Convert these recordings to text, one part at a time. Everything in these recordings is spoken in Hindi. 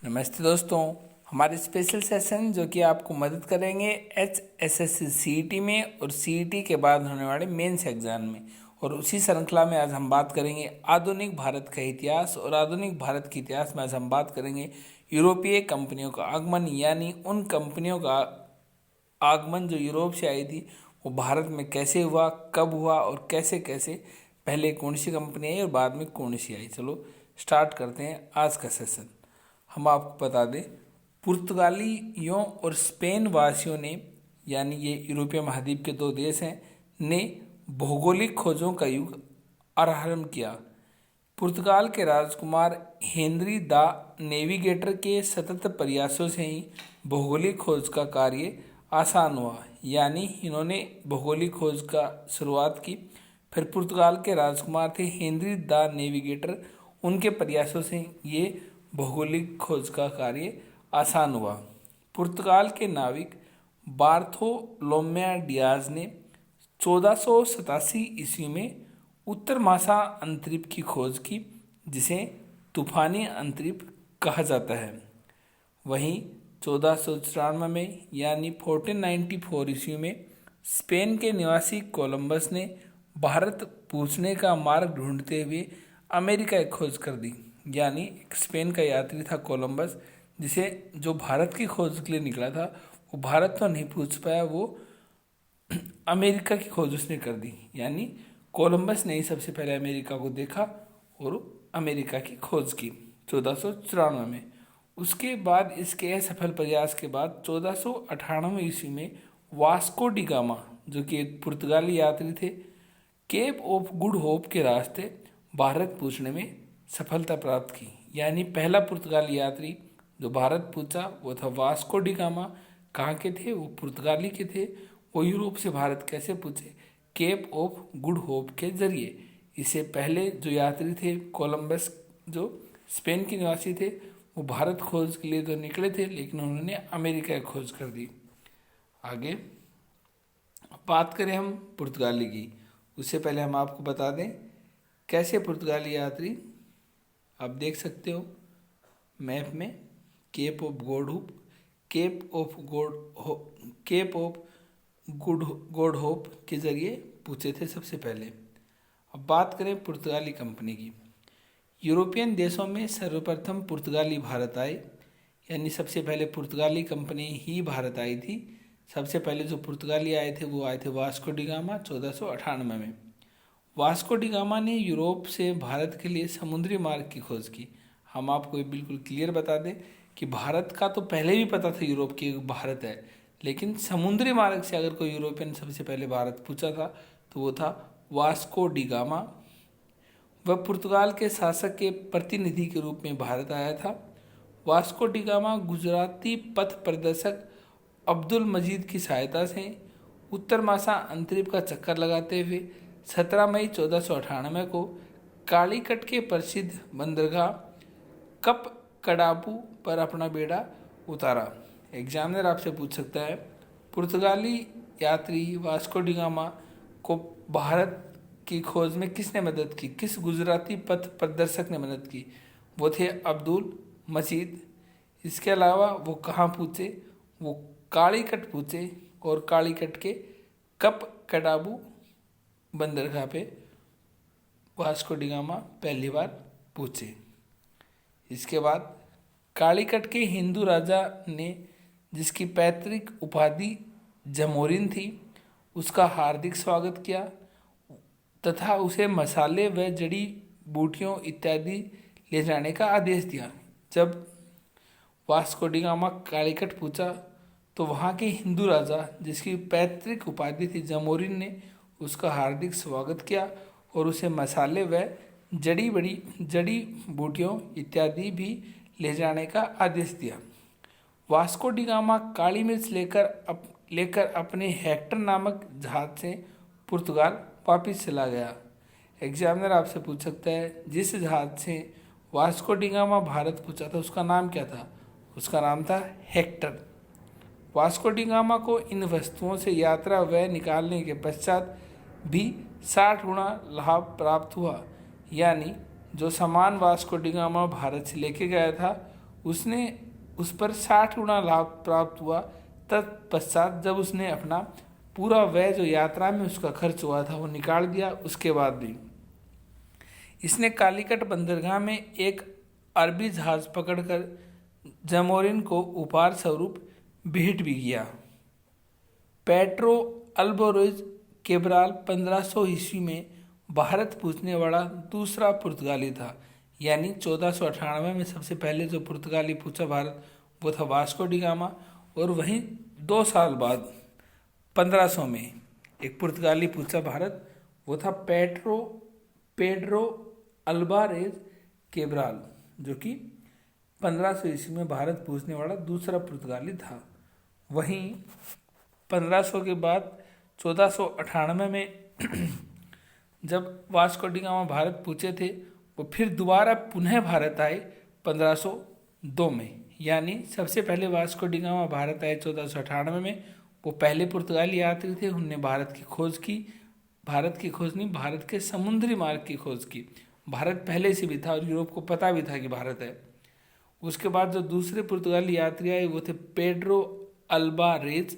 नमस्ते दोस्तों। हमारे स्पेशल सेशन जो कि आपको मदद करेंगे HSSC CET में और CET के बाद होने वाले मेंस एग्जाम में। और उसी श्रृंखला में आज हम बात करेंगे आधुनिक भारत का इतिहास। और आधुनिक भारत के इतिहास में आज हम बात करेंगे यूरोपीय कंपनियों का आगमन, यानी उन कंपनियों का आगमन जो यूरोप से आई थी वो भारत में कैसे हुआ, कब हुआ और कैसे कैसे, पहले कौन सी कंपनी आई और बाद में कौन सी आई। चलो स्टार्ट करते हैं आज का सेशन। हम आपको बता दें, पुर्तगालियों और स्पेन वासियों ने, यानी ये यूरोपीय महाद्वीप के दो देश हैं, ने भौगोलिक खोजों का युग आरंभ किया। पुर्तगाल के राजकुमार हेनरी द नेविगेटर के सतत प्रयासों से ही भौगोलिक खोज का कार्य आसान हुआ, यानी इन्होंने भौगोलिक खोज का शुरुआत की। फिर पुर्तगाल के राजकुमार थे हेनरी द नेविगेटर, उनके प्रयासों से ये भौगोलिक खोज का कार्य आसान हुआ। पुर्तगाल के नाविक बार्थोलोमेव डियाज ने 1487 ईस्वी में उत्तर महासा अंतरिक्ष की खोज की, जिसे तूफानी अंतरिक्ष कहा जाता है। वहीं 1494 में यानी 1494 ईस्वी में स्पेन के निवासी कोलंबस ने भारत पूछने का मार्ग ढूंढते हुए अमेरिका की खोज कर दी। यानी स्पेन का यात्री था कोलंबस, जिसे जो भारत की खोज के लिए निकला था वो भारत तो नहीं पूछ पाया, वो अमेरिका की खोज उसने कर दी। यानी कोलंबस ने ही सबसे पहले अमेरिका को देखा और अमेरिका की खोज की 1494 में। उसके बाद इसके असफल प्रयास के बाद 1498 ईस्वी में वास्को डी गामा, जो कि एक पुर्तगाली यात्री थे, केप ऑफ गुड होप के रास्ते भारत पूछने में सफलता प्राप्त की। यानी पहला पुर्तगाली यात्री जो भारत पूछा वो था वास्को डी गामा। कहाँ के थे? वो पुर्तगाली के थे। वो यूरोप से भारत कैसे पूछे? केप ऑफ गुड होप के जरिए। इससे पहले जो यात्री थे कोलंबस, जो स्पेन के निवासी थे, वो भारत खोज के लिए तो निकले थे, लेकिन उन्होंने अमेरिका की खोज कर दी। आगे बात करें हम पुर्तगाली की, उससे पहले हम आपको बता दें कैसे पुर्तगाली यात्री, आप देख सकते हो मैप में, cape of good hope, good hope के जरिए पूछे थे सबसे पहले। अब बात करें पुर्तगाली कंपनी की। यूरोपियन देशों में सर्वप्रथम पुर्तगाली भारत आए, यानी सबसे पहले पुर्तगाली कंपनी ही भारत आई थी। सबसे पहले जो पुर्तगाली आए थे वो आए थे वास्को डी गामा 1498 में। वास्को डी गामा ने यूरोप से भारत के लिए समुद्री मार्ग की खोज की। हम आपको बिल्कुल क्लियर बता दें कि भारत का तो पहले भी पता था यूरोप की भारत है, लेकिन समुद्री मार्ग से अगर कोई यूरोपियन सबसे पहले भारत पूछा था तो वो था वास्को डी गामा। वह पुर्तगाल के शासक के प्रतिनिधि के रूप में भारत आया था। वास्को डी गामा गुजराती पथ प्रदर्शक अब्दुल मजीद की सहायता से उत्तर मासा अंतरिक्ष का चक्कर लगाते हुए 17 मई 1498 को कालीकट के प्रसिद्ध बंदरगाह कप कडापू पर अपना बेड़ा उतारा। एग्जामिनर आपसे पूछ सकता है, पुर्तगाली यात्री वास्को डी गामा को भारत की खोज में किसने मदद की? किस गुजराती पथ प्रदर्शक ने मदद की? वो थे अब्दुल मजीद। इसके अलावा वो कहाँ पूछे? वो कालीकट पूछे, और कालीकट के कप कडाबू बंदरगाह पे वास्को डी गामा पहली बार पूछे। इसके बाद कालीकट के हिंदू राजा ने, जिसकी पैतृक उपाधि जमोरिन थी, उसका हार्दिक स्वागत किया तथा उसे मसाले व जड़ी बूटियों इत्यादि ले जाने का आदेश दिया। जब वास्को डी गामा कालीकट पूछा तो वहाँ के हिंदू राजा, जिसकी पैतृक उपाधि थी जमोरिन, ने उसका हार्दिक स्वागत किया और उसे मसाले व जड़ी बूटियों इत्यादि भी ले जाने का आदेश दिया। वास्को डी गामा काली मिर्च लेकर अपने हेक्टर नामक जहाज से पुर्तगाल वापस चला गया। एग्जामिनर आपसे पूछ सकता है, जिस जहाज से वास्को डी गामा भारत पहुंचा था उसका नाम क्या था? उसका नाम था हेक्टर। वास्को डी गामा को इन वस्तुओं से यात्रा व्यय निकालने के पश्चात भी 60 गुना लाभ प्राप्त हुआ। यानी जो सामान वास्को डी गामा भारत से लेके गया था उसने उस पर 60 गुना लाभ प्राप्त हुआ। तत्पश्चात जब उसने अपना पूरा व्यय जो यात्रा में उसका खर्च हुआ था वो निकाल दिया, उसके बाद भी इसने कालीकट बंदरगाह में एक अरबी जहाज पकड़कर जमोरिन को उपहार स्वरूप भेंट भी किया। पेट्रो अल्वारेज कैब्राल 1500 ईस्वी में भारत पहुंचने वाला दूसरा पुर्तगाली था। यानी 1498 में सबसे पहले जो पुर्तगाली पहुंचा भारत वो था वास्को डी गामा, और वहीं 2 साल बाद 1500 में एक पुर्तगाली पहुंचा भारत, वो था पेड्रो अल्वारेज कैब्राल, जो कि 1500 ईस्वी में भारत पहुंचने वाला दूसरा पुर्तगाली था। वहीं 1500 के बाद 1498 में जब वास्को डी गामा भारत पहुंचे थे, वो फिर दोबारा पुनः भारत आए 1502 में। यानी सबसे पहले वास्को डी गामा भारत आए 1498 में। वो पहले पुर्तगाली यात्री थे, उन्होंने भारत की खोज की। भारत की खोज नहीं, भारत के समुद्री मार्ग की खोज की। भारत पहले से भी था और यूरोप को पता भी था कि भारत है। उसके बाद जो दूसरे पुर्तगाली यात्री आए वो थे पेड्रो अल्वारेज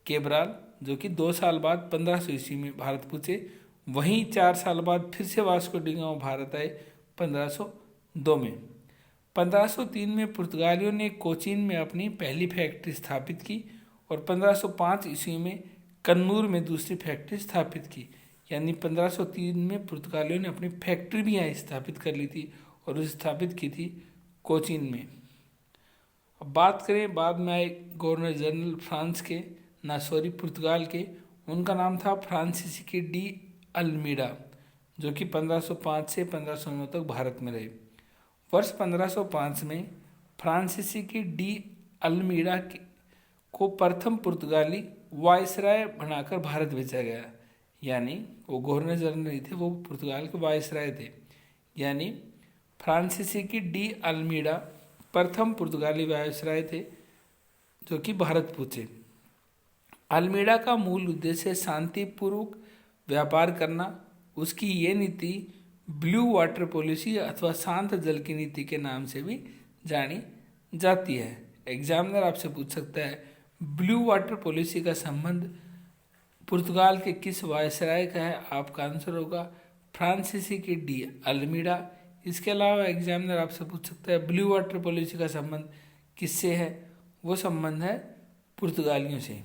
कैब्राल, जो कि 2 साल बाद 1500 ईस्वी में भारत पहुंचे। वहीं 4 साल बाद फिर से वास्को डी गामा भारत आए 1502 में। 1503 में पुर्तगालियों ने कोचीन में अपनी पहली फैक्ट्री स्थापित की और 1505 ईस्वी में कन्नूर में दूसरी फैक्ट्री स्थापित की। यानी 1503 में पुर्तगालियों ने अपनी फैक्ट्री भी यहाँ स्थापित कर ली थी और उसे स्थापित की थी कोचीन में। अब बात करें बाद में आए गवर्नर जनरल फ्रांस के, पुर्तगाल के, उनका नाम था फ्रांसिस्को डी अल्मीडा, जो कि 1505 से 1509 तक भारत में रहे। वर्ष 1505 में फ्रांसिस्को डी अल्मीडा को प्रथम पुर्तगाली वायसराय बनाकर भारत भेजा गया। यानी वो गवर्नर जनरल नहीं थे, वो पुर्तगाल के वायसराय थे। यानी फ्रांसिस्को डी अल्मीडा प्रथम पुर्तगाली वायसराय थे जो कि भारत पहुंचे। अल्मीडा का मूल उद्देश्य शांतिपूर्वक व्यापार करना। उसकी ये नीति ब्लू वाटर पॉलिसी अथवा शांत जल की नीति के नाम से भी जानी जाती है। एग्जामिनर आपसे पूछ सकता है ब्लू वाटर पॉलिसी का संबंध पुर्तगाल के किस वायसराय का है? आपका आंसर होगा फ्रांसिस्को डी अल्मीडा। इसके अलावा एग्जामिनर आपसे पूछ सकता है ब्लू वाटर पॉलिसी का संबंध किससे है? वो संबंध है पुर्तगालियों से।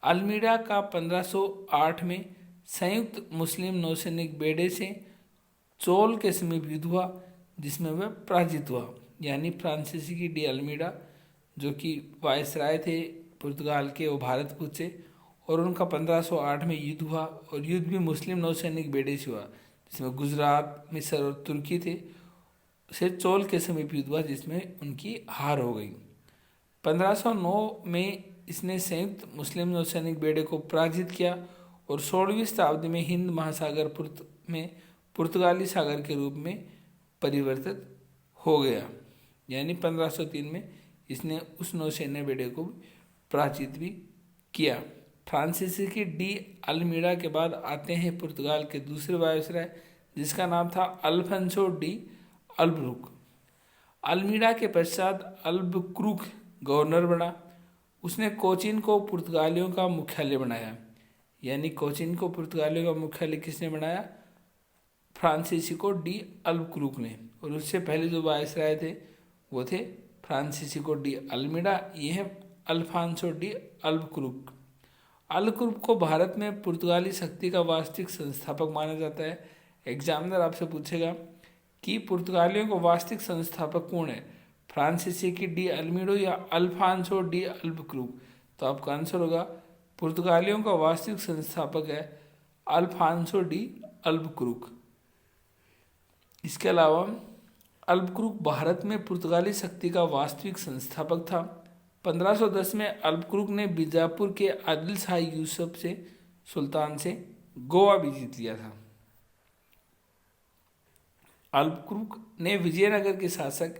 अल्मीडा का 1508 में संयुक्त मुस्लिम नौसैनिक बेड़े से चोल के समीप युद्ध हुआ जिसमें वह पराजित हुआ। यानी फ्रांसिस्को डी अल्मीडा जो कि वायसराय थे पुर्तगाल के, वो भारत पहुंचे और उनका 1508 में युद्ध हुआ और युद्ध भी मुस्लिम नौसैनिक बेड़े से हुआ जिसमें गुजरात, मिस्र और तुर्की थे। से चोल के समीप युद्ध हुआ जिसमें उनकी हार हो गई। 1509 में इसने संयुक्त मुस्लिम नौसैनिक बेड़े को पराजित किया और 16वीं शताब्दी में हिंद महासागर में पुर्तगाली सागर के रूप में परिवर्तित हो गया। यानी 1503 में इसने उस नौसैन्य बेड़े को पराजित भी किया। फ्रांसिस्को डी अल्मीडा के बाद आते हैं पुर्तगाल के दूसरे वायसराय जिसका नाम था अल्फांसो डी अल्बुकर्क। अल्मीडा के पश्चात अल्बुकर्क गवर्नर बना। उसने कोचीन को पुर्तगालियों का मुख्यालय बनाया। यानी कोचीन को पुर्तगालियों का मुख्यालय किसने बनाया? फ्रांसिस्को डी अल्बुकर्क ने। और उससे पहले जो वायसराय थे वो थे फ्रांसिस्को डी अल्मीडा, ये है अल्फांसो डी अल्बुकर्क। अल्बुकर्क को भारत में पुर्तगाली शक्ति का वास्तविक संस्थापक माना जाता है। एग्जामिनर आपसे पूछेगा कि पुर्तगालियों का वास्तविक संस्थापक कौन है, फ्रांसिस्को डी अल्मीडा या अल्फांसो डी अल्बुकर्क? तो आपका आंसर होगा पुर्तगालियों का वास्तविक संस्थापक है अल्फांसो डी अल्बुकर्क। इसके अलावा अल्बुकर्क भारत में पुर्तगाली शक्ति का वास्तविक संस्थापक था। 1510 में अल्बुकर्क ने बीजापुर के आदिल शाह यूसुफ से सुल्तान से गोवा भी जीत लिया था। अल्बुकर्क ने विजयनगर के शासक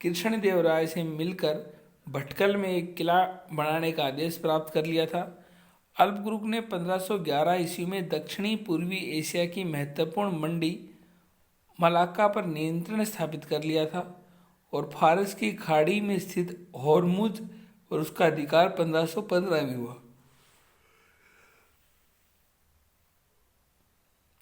कृष्णदेवराय से मिलकर भटकल में एक किला बनाने का आदेश प्राप्त कर लिया था। अल्बुकर्क ने 1511 ईस्वी में दक्षिणी पूर्वी एशिया की महत्वपूर्ण मंडी मलाक्का पर नियंत्रण स्थापित कर लिया था और फारस की खाड़ी में स्थित हॉर्मुज और उसका अधिकार 1515 में हुआ।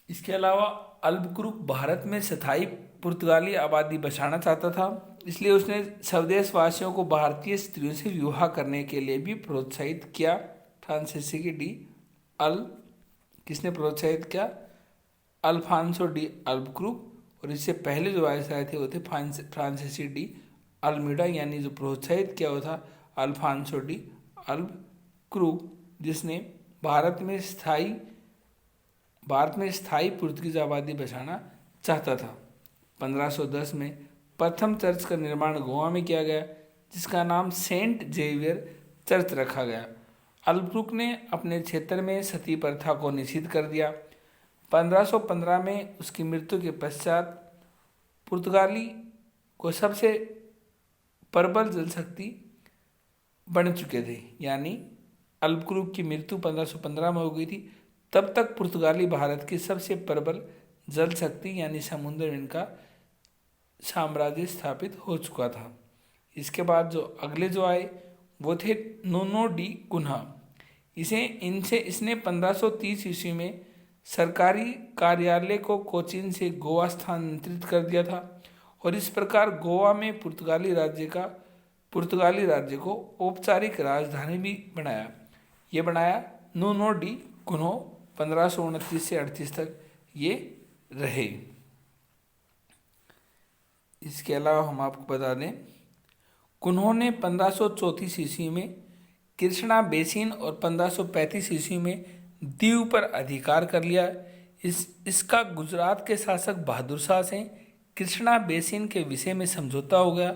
इसके अलावा अल्बुकुर्क भारत में स्थायी पुर्तगाली आबादी बसाना चाहता था, इसलिए उसने स्वदेश वासियों को भारतीय स्त्रियों से विवाह करने के लिए भी प्रोत्साहित किया। फ्रांसीसी डी अल किसने प्रोत्साहित किया? Afonso de Albuquerque. और इससे पहले जो वायसराय थे वो थे फ्रांसीसी डी अल्मीडा, यानी जो प्रोत्साहित किया वो था अल्फांसो डी अल्बुकुर्क, जिसने भारत में स्थायी पुर्तगीज आबादी बसाना चाहता था। 1510 में प्रथम चर्च का निर्माण गोवा में किया गया, जिसका नाम सेंट जेवियर चर्च रखा गया। अल्बुकुर्क ने अपने क्षेत्र में सती प्रथा को निषिद्ध कर दिया। 1515 में उसकी मृत्यु के पश्चात पुर्तगाली को सबसे प्रबल जलशक्ति बन चुके थे, यानी अल्बुकुर्क की मृत्यु 1515 में हो गई थी। तब तक पुर्तगाली भारत की सबसे प्रबल जल शक्ति यानी समुद्र में इनका साम्राज्य स्थापित हो चुका था। इसके बाद जो अगले जो आए वो थे नूनो डी कुन्हा। इसने 1530 ईस्वी में सरकारी कार्यालय को कोचीन से गोवा स्थानांतरित कर दिया था और इस प्रकार गोवा में पुर्तगाली राज्य को औपचारिक राजधानी भी बनाया। ये बनाया नूनो डी कुन्हो। 1529 से 38 तक ये रहे। इसके अलावा हम आपको बता दें, कुन्हो ने 1534 ईस्वी में कृष्णा बेसिन और 1535 ईस्वी में दीव पर अधिकार कर लिया। इसका गुजरात के शासक बहादुर शाह से कृष्णा बेसिन के विषय में समझौता हो गया,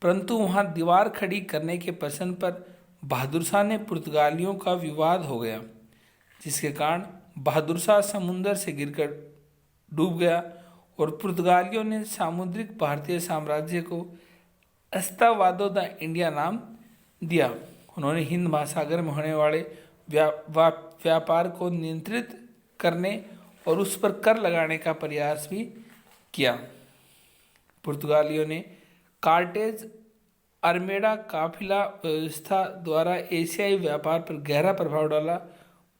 परंतु वहां दीवार खड़ी करने के प्रश्न पर बहादुर शाह ने पुर्तगालियों का विवाद हो गया, जिसके कारण बहादुर शाह समुद्र से गिरकर डूब गया और पुर्तगालियों ने सामुद्रिक भारतीय साम्राज्य को अस्तवादो द इंडिया नाम दिया। उन्होंने हिंद महासागर में होने वाले व्यापार को नियंत्रित करने और उस पर कर लगाने का प्रयास भी किया। पुर्तगालियों ने कार्टेज अरमेडा काफिला व्यवस्था द्वारा एशियाई व्यापार पर गहरा प्रभाव डाला।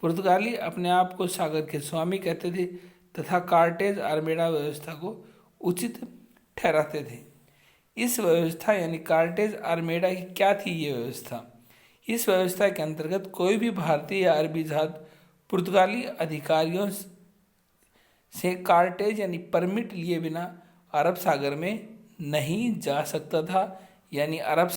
पुर्तगाली अपने आप को सागर के स्वामी कहते थे तथा कार्टेज अरमेडा व्यवस्था को उचित ठहराते थे। इस व्यवस्था यानी कार्टेज अरमेडा की क्या थी ये व्यवस्था? इस व्यवस्था के अंतर्गत कोई भी भारतीय या अरबी जहाज पुर्तगाली अधिकारियों से कार्टेज यानी परमिट लिए बिना अरब सागर में नहीं जा सकता था, यानी अरब